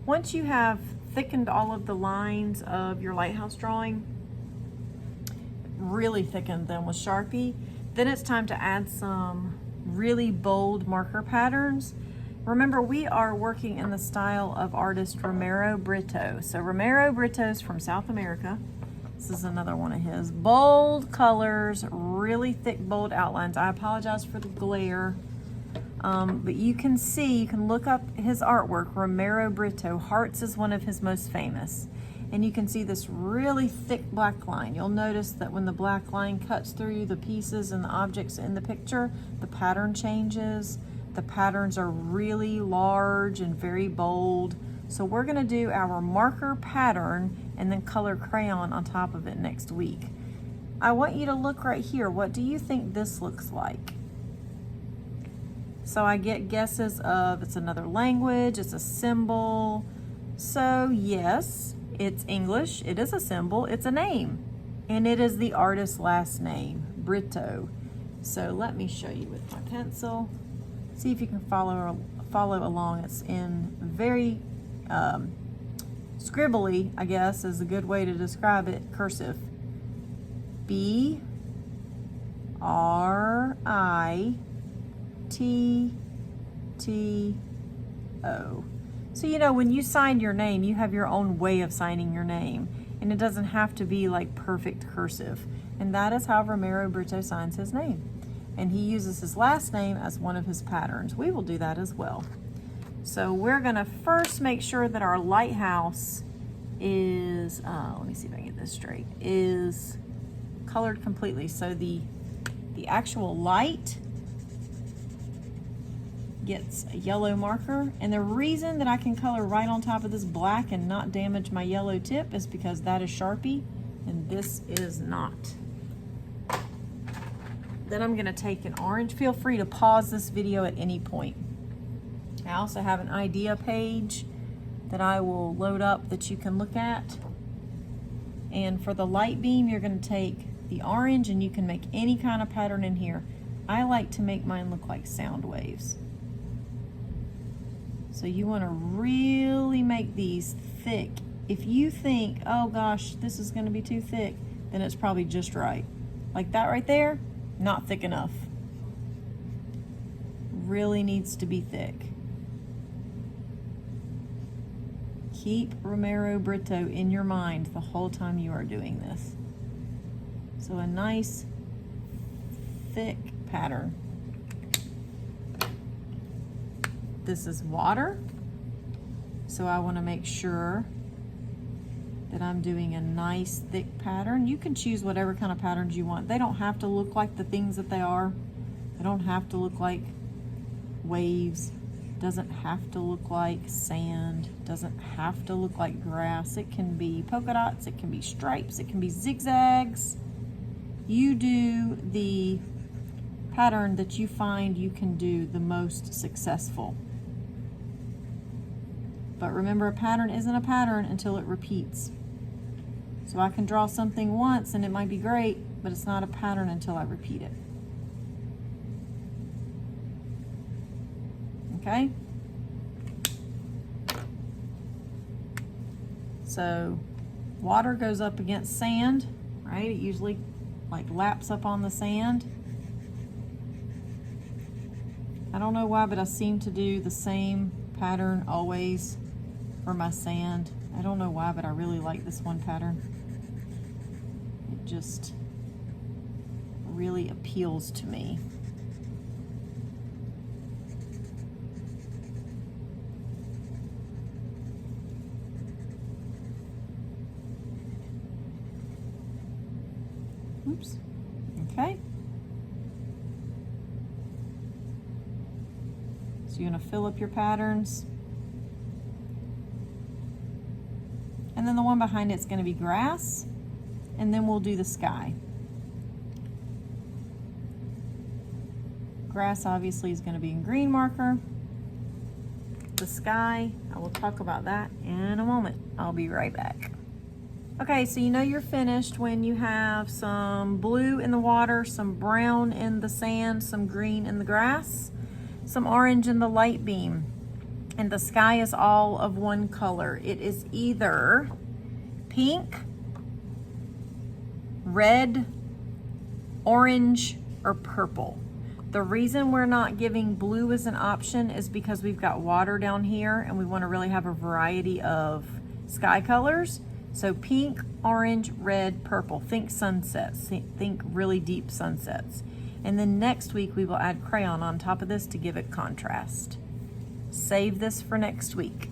Once you have thickened all of the lines of your lighthouse drawing, really thickened them with Sharpie, then it's time to add some really bold marker patterns. Remember, we are working in the style of artist Romero Brito. So Romero Brito's from South America. This is another one of his. Bold colors, really thick, bold outlines. I apologize for the glare, but you can see, you can look up his artwork, Romero Brito. Hearts is one of his most famous. And you can see this really thick black line. You'll notice that when the black line cuts through the pieces and the objects in the picture, the pattern changes. The patterns are really large and very bold. So we're gonna do our marker pattern and then color crayon on top of it next week. I want you to look right here. What do you think this looks like? So I get guesses of it's another language, it's a symbol. So yes, it's English, it is a symbol, it's a name. And it is the artist's last name, Brito. So let me show you with my pencil. See if you can follow along. It's in very scribbly, I guess is a good way to describe it, cursive. B-R-I-T-T-O. So you know, when you sign your name, you have your own way of signing your name, and it doesn't have to be like perfect cursive. And that is how Romero Brito signs his name. And he uses his last name as one of his patterns. We will do that as well. So we're gonna first make sure that our lighthouse is, let me see if I can get this straight, is colored completely. So the actual light gets a yellow marker. And the reason that I can color right on top of this black and not damage my yellow tip is because that is Sharpie and this is not. Then I'm gonna take an orange. Feel free to pause this video at any point. I also have an idea page that I will load up that you can look at. And for the light beam, you're gonna take the orange and you can make any kind of pattern in here. I like to make mine look like sound waves. So you wanna really make these thick. If you think, oh gosh, this is gonna be too thick, then it's probably just right. Like that right there, not thick enough. Really needs to be thick. Keep Romero Brito in your mind the whole time you are doing this. So a nice thick pattern. This is water, so I want to make sure that I'm doing a nice thick pattern. You can choose whatever kind of patterns you want. They don't have to look like the things that they are. They don't have to look like waves. Doesn't have to look like sand. Doesn't have to look like grass. It can be polka dots, it can be stripes, it can be zigzags. You do the pattern that you find you can do the most successful. But remember, a pattern isn't a pattern until it repeats. So I can draw something once and it might be great, but it's not a pattern until I repeat it. Okay? So water goes up against sand, right? It usually like laps up on the sand. I don't know why, but I seem to do the same pattern always for my sand. I don't know why, but I really like this one pattern. It just really appeals to me. Oops. Okay. So you're going to fill up your patterns. And then the one behind it's going to be grass. And then we'll do the sky. Grass obviously is going to be in green marker. The sky, I will talk about that in a moment. I'll be right back. Okay, so you know you're finished when you have some blue in the water, some brown in the sand, some green in the grass, some orange in the light beam. and the sky is all of one color. It is either pink, red, orange, or purple. The reason we're not giving blue as an option is because we've got water down here and we want to really have a variety of sky colors. So pink, orange, red, purple. Think sunsets. Think really deep sunsets. And then next week we will add crayon on top of this to give it contrast. Save this for next week.